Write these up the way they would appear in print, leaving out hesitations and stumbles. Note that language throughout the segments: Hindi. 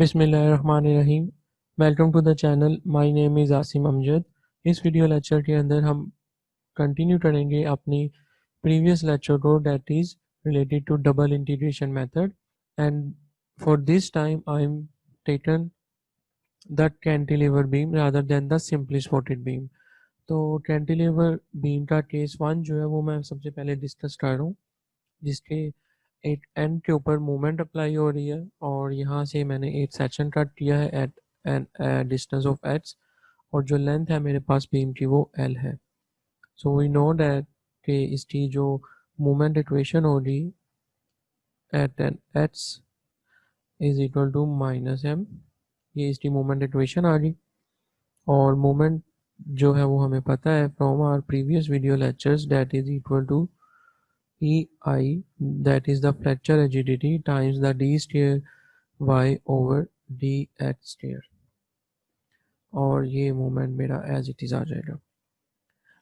बिस्मिल्लाहिर्रहमानिर्रहीम। Welcome to the channel. My name is Asim Amjad. इस वीडियो लेक्चर के अंदर हम कंटिन्यू करेंगे अपनी प्रीवियस लेक्चर को, that is related to double integration method. And for this time I am taken the cantilever beam rather than the simply supported beam. तो कैंटिलीवर बीम का केस 1 जो है वो मैं सबसे पहले डिस्कस कर रहा हूँ, जिसके एक एंड के ऊपर मोमेंट अप्लाई हो रही है और यहाँ से मैंने एक सेक्शन कट किया है at an distance of h, और जो लेंथ है मेरे पास बीम की वो एल है। सो वी नो दैट कि इसकी जो मोमेंट इक्वेशन होगी at an h is equal to minus m, ये इसकी मोमेंट इक्वेशन आ गई। और मोमेंट जो है वो हमें पता है from our previous video lectures, that is equal to EI, that is the fracture rigidity times the d square y over dx square, और ये मोमेंट मेरा एज इट इज़ आ जाएगा।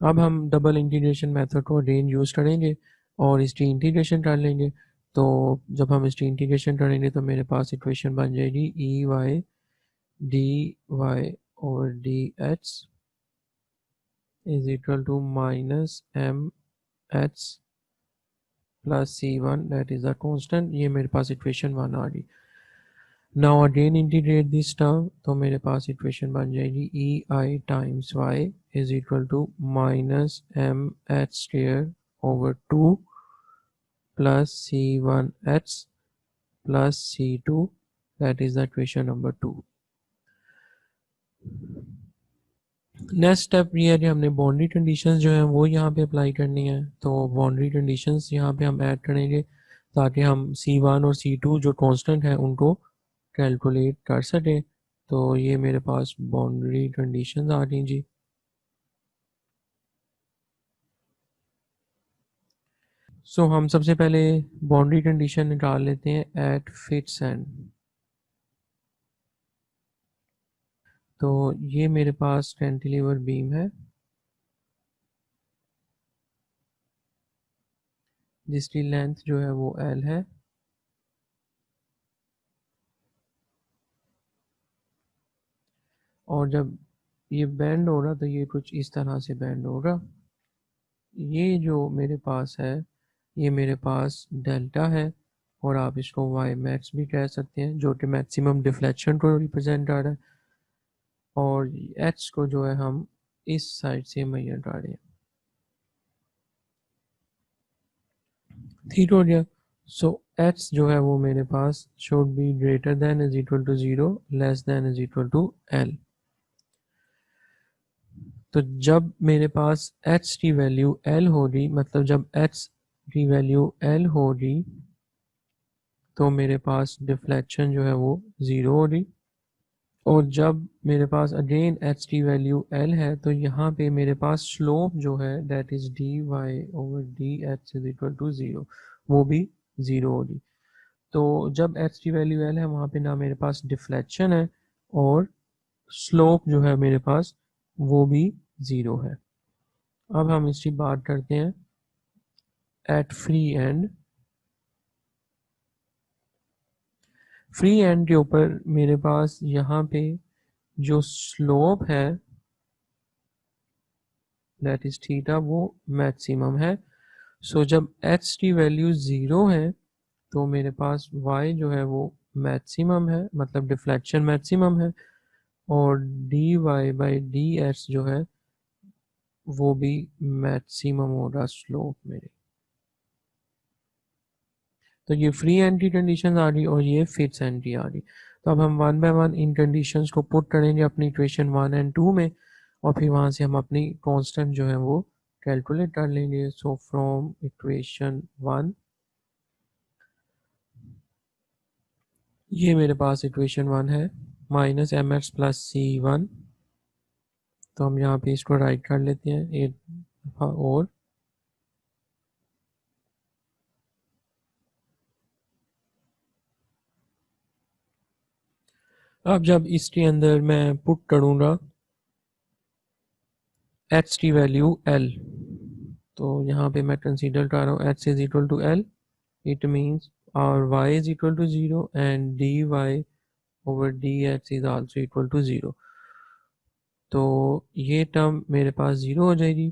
अब हम डबल इंटीग्रेशन मेथड को अगेन यूज़ करेंगे और इसकी इंटीग्रेशन कर लेंगे। तो जब हम इसकी इंटीग्रेशन करेंगे तो मेरे पास इक्वेशन बन जाएगी EY dy over dx is equal to minus mh plus C1, that is the constant. ये मेरे पास इक्वेशन 1 आ गई। Now again integrate this term, तो मेरे पास इक्वेशन बन जाएगी EI times y is equal to minus mh square over 2 plus C1h plus C2, that is the equation number 2। Next step ये है कि हमने बाउंड्री कंडीशंस जो हैं वो यहाँ पे अप्लाई करनी है। तो बाउंड्री कंडीशंस यहाँ पे हम ऐड करेंगे ताकि हम C1 और C2 जो कांस्टेंट है उनको कैलकुलेट कर सकें। तो ये मेरे पास बाउंड्री कंडीशंस आ गई जी। सो हम सबसे पहले बाउंड्री कंडीशन निकाल लेते हैं एट फिक्स एंड। तो ये मेरे पास कैंटिलीवर बीम है जिसकी लेंथ जो है वो L है, और जब ये बेंड होगा तो ये कुछ इस तरह से बेंड होगा। ये जो मेरे पास है ये मेरे पास डेल्टा है, और आप इसको वाई मैक्स भी कह सकते हैं, जो कि मैक्सिमम डिफ्लेक्शन को रिप्रेजेंट कर रहा है। और एच को जो है हम इस साइड से मेजर कर रहे हैं। ठीक हो गया। सो एच जो है वो मेरे पास should be greater than is equal to 0, less than is equal to L. तो जब मेरे पास एच की वैल्यू एल होगी, मतलब जब एच की वैल्यू एल होगी तो मेरे पास डिफ्लेक्शन जो है वो 0 होगी। और जब मेरे पास अगेन एच की वैल्यू एल है तो यहाँ पे मेरे पास स्लोप जो है that is d Y over D H is equal to 0, वो भी 0 होगी। तो जब एच की वैल्यू एल है वहाँ पे ना मेरे पास डिफ्लेक्शन है और स्लोप जो है मेरे पास वो भी 0 है। अब हम इसकी बात करते हैं at free end. Free end के ऊपर मेरे पास यहाँ पे जो स्लोप है दैट इज थीटा वो मैक्सिमम है। सो जब एच की वैल्यू 0 है तो मेरे पास y जो है वो मैक्सिमम है, मतलब डिफ्लेक्शन मैक्सिमम है, और dy बाई डी एच जो है वो भी मैक्सिमम होगा स्लोप मेरे। तो ये फ्री एंड की कंडीशन आ गई और ये फिक्स एंड की आ गई। तो अब हम one by one in conditions को पुट करेंगे अपनी इक्वेशन 1 एंड 2 में, और फिर वहाँ से हम अपनी कांस्टेंट जो है वो कैलकुलेट कर लेंगे। सो फ्रॉम इक्वेशन 1, ये मेरे पास इक्वेशन 1 है minus M x plus C1। तो हम यहाँ पे इसको राइट कर लेते हैं एक दफ़ा और। अब जब इसके अंदर मैं पुट करूँगा एच की वैल्यू L, तो यहाँ पे मैं कंसीडर कर रहा हूँ h is equal to L, it means और y is equal to 0 and dy over dx is also equal to 0। तो ये टर्म मेरे पास 0 हो जाएगी।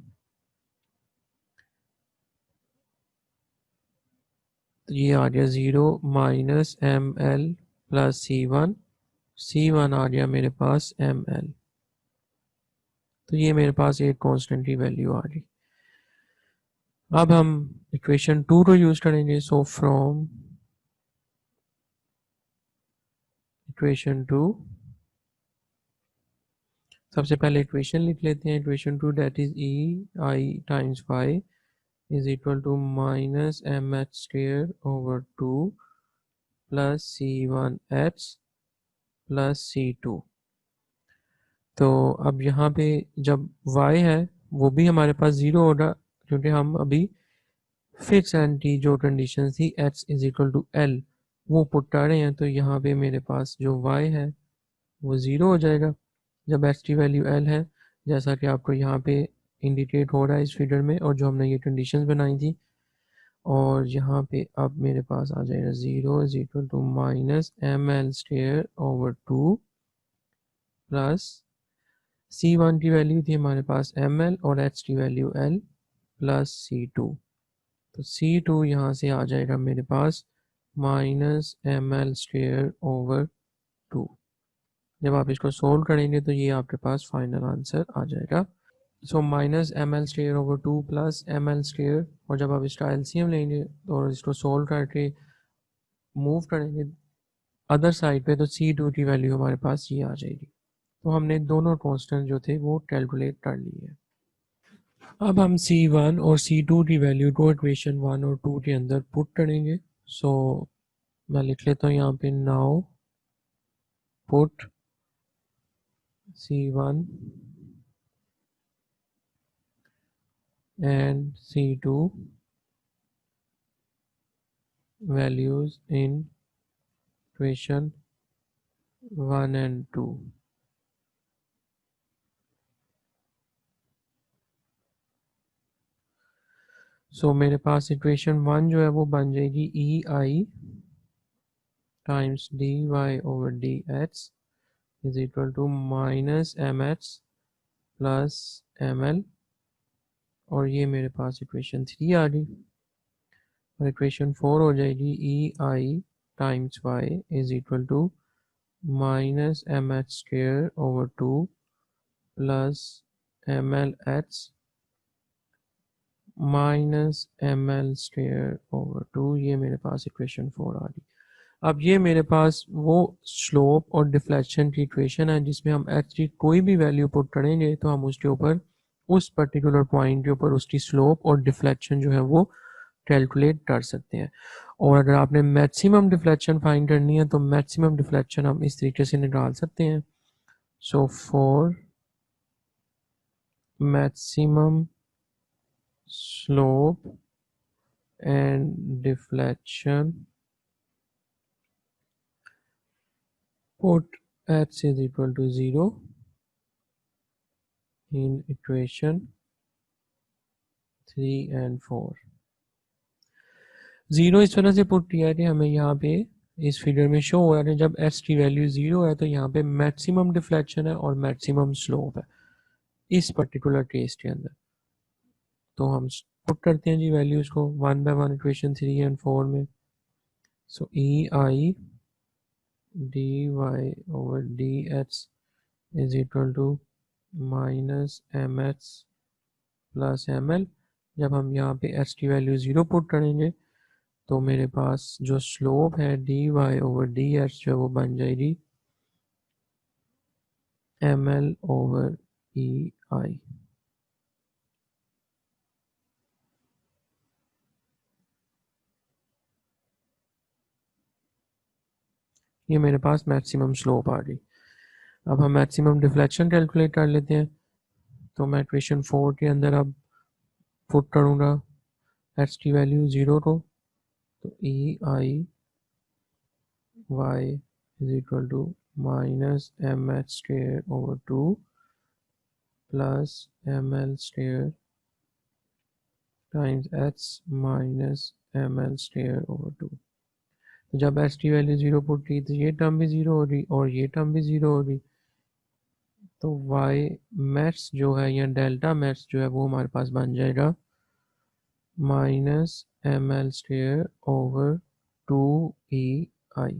तो ये आ गया 0 minus M L plus C one आ गया मेरे पास एम एल। तो ये मेरे पास एक कांस्टेंट की वैल्यू आ गई। अब हम इक्वेशन 2 को यूज करेंगे। सो फ्रॉम इक्वेशन 2, सबसे पहले इक्वेशन लिख लेते हैं। Equation 2 that is E I times Y is equal to minus M h square over 2 plus C one h plus C two. तो अब यहाँ पे जब y है वो भी हमारे पास 0 होगा, क्योंकि हम अभी फिक्स एंड की जो कंडीशन थी h is equal to L वो पुट कर रहे हैं। तो यहाँ पे मेरे पास जो y है वो 0 हो जाएगा जब h की वैल्यू l है, जैसा कि आपको यहाँ पे इंडिकेट हो रहा है इस फिगर में, और जो हमने ये कंडीशंस बनाई थी। और यहाँ पे अब मेरे पास आ जाएगा 0 is equal to minus M L square over 2 plus C1 की वैल्यू थी हमारे पास ml और h की वैल्यू l प्लस C2। तो C2 यहाँ से आ जाएगा मेरे पास minus M L square over 2। जब आप इसको सोल्व करेंगे तो ये आपके पास फाइनल आंसर आ जाएगा। So minus M L square over 2 plus M L square, और जब आप इसका एलसीएम लेंगे और इसको सोल्व करके मूव करेंगे अदर साइड पे तो C2 की वैल्यू हमारे पास ये आ जाएगी। तो हमने दोनों कांस्टेंट जो थे वो कैलकुलेट कर लिए हैं। अब हम C1 और C2 की वैल्यू को इक्वेशन 1 और 2 के अंदर पुट करेंगे। सो मैं लिख लेता हूँ यहाँ पे now put C1 and C2 values in equation 1 and 2। So मेरे पास इक्वेशन 1 जो है वो बन जाएगी E I times D Y over D H is equal to minus M H plus M L, और ये मेरे पास इक्वेशन 3 आ गई। और इक्वेशन 4 हो जाएगी E I times Y is equal to minus M H square over 2 plus M L H minus M L square over 2। ये मेरे पास इक्वेशन 4 आ गई। अब ये मेरे पास वो स्लोप और डिफ्लेक्शन की इक्वेशन है जिसमें हम एच की कोई भी वैल्यू पुट करेंगे तो हम उसके ऊपर उस पर्टिकुलर पॉइंट के ऊपर उसकी स्लोप और डिफ्लेक्शन जो है वो कैलकुलेट कर सकते हैं। और अगर आपने मैक्सिमम डिफ्लेक्शन फाइंड करनी है तो मैक्सिमम डिफ्लेक्शन हम इस तरीके से निकाल सकते हैं। So for maximum slope and deflection put h is equal to 0 in equation 3 and 4। 0 इस तरह से पुट किया है कि हमें यहाँ पे इस फिगर में शो हो रहा है जब h की वैल्यू 0 है तो यहाँ पे मैक्सिमम डिफ्लेक्शन है और मैक्सिमम स्लोप है इस पर्टिकुलर केस के अंदर। तो हम पुट करते हैं जी वैल्यूज को 1 बाय 1 इक्वेशन 3 एंड 4 में। So E I D Y over D H is equal to minus M H plus M L. जब हम यहाँ पे एच की वैल्यू 0 पुट करेंगे तो मेरे पास जो स्लोप है d Y over D h जो वो बन जाएगी m L over E I. ये मेरे पास मैक्सिमम स्लोप आ गई। अब हम मैक्सिमम डिफ्लेक्शन कैलकुलेट कर लेते हैं। तो मैं इक्वेशन 4 के अंदर अब पुट करूँगा एच की वैल्यू 0 को, तो E I Y is equal to minus M H square over 2 plus M L square times H minus M L square over 2। तो जब एस टी वैल्यू 0 पुट की तो ये टर्म भी 0 हो रही और ये टर्म भी 0 हो रही, तो वाई मैथ्स जो है या डेल्टा मैथ्स जो है वो हमारे पास बन जाएगा minus M L square over 2 EI।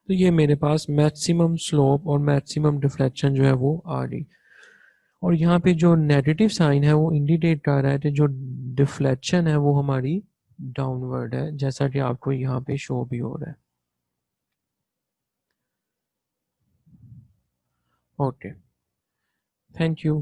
तो ये मेरे पास मैक्सिमम स्लोप और मैक्सिमम डिफ्लेक्शन जो है वो आ गई। और यहाँ पे जो नेगेटिव साइन है वो इंडिकेट कर रहा है कि जो डिफ्लेक्शन है वो हमारी डाउनवर्ड है, जैसा कि आपको यहाँ पे शो भी हो रहा है। Okay, thank you.